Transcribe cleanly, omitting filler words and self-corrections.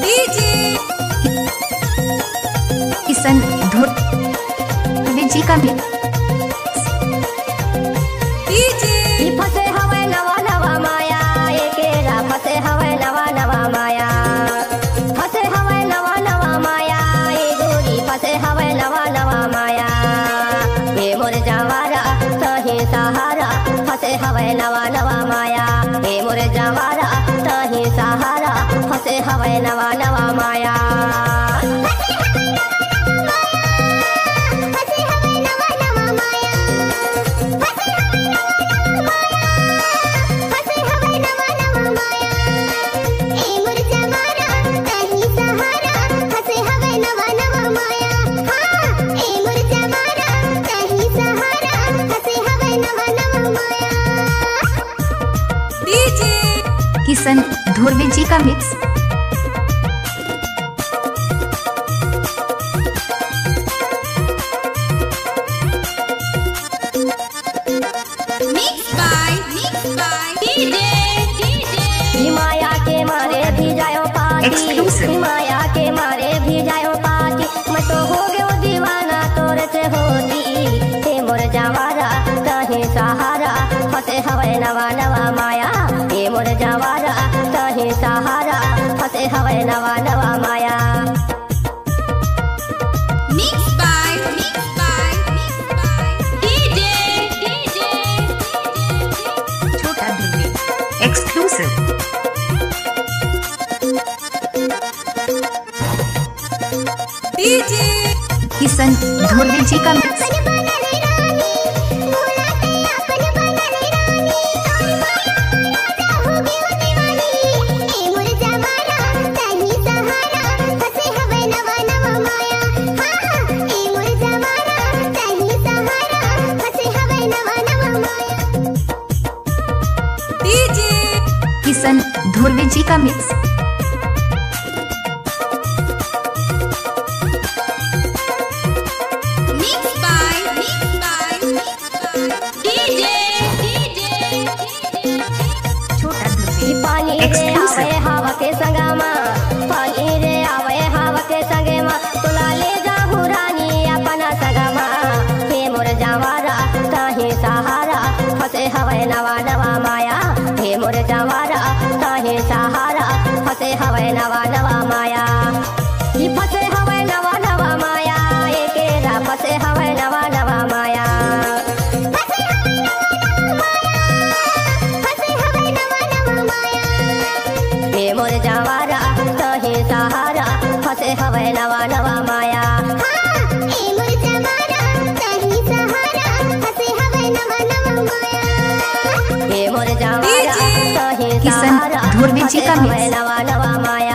DJ Kishan धुर विजी का भी डीजे फसे हवे नवा नवा माया एकेरा फसे हवे नवा नवा माया फसे हवे नवा नवा माया ए गोरी फसे हवे नवा नवा माया ए मोर जवारा तही सहारा फसे हवे नवा नवा माया ए मोर जवारा तही सहारा फसे हवे नवा नवा माया डीजे किशन धुर विजी का मिक्स मिक्स बाय डीजे माया के मारे भी जायो पाती Exclusive. माया के मारे भी जायो पाती मैं तो हो गयो दीवाना तोरे से होती हे मोर जवारा कहीं सहारा फसे हवे नवा नवा माया हे मोर जवारा कहीं सहारा फसे हवे नवा नवा माया मिक्स बाय डीजे छोटा दिल्ली एक्सक्लूसिव डीजे किशन धुर विजी का मिक्स डीजे किशन धुर विजी का मिक्स मिक्स बाय डीजे छोटा दिल्ली पानी रे Exclusive. आवे हवा के संगमा पानी रे आवे हवा के संगमा तुला ले जाहू रानी अपना संगमा हे मोर जवारा कहीं सहारा फसे हवे नवा नवा माया हे मोर जवारा कहीं सहारा फसे हवे नवा नवा माया ई फसे हवे नवा नवा माया एकेरा फसे हवे नवा नवा माया हे मोर जवारा कहीं सहारा फसे हवे नवा नवा माया हे मोर जवारा कहीं किशन सहारा धुर विजी फसे का हवे मिक्स नवा नवा माया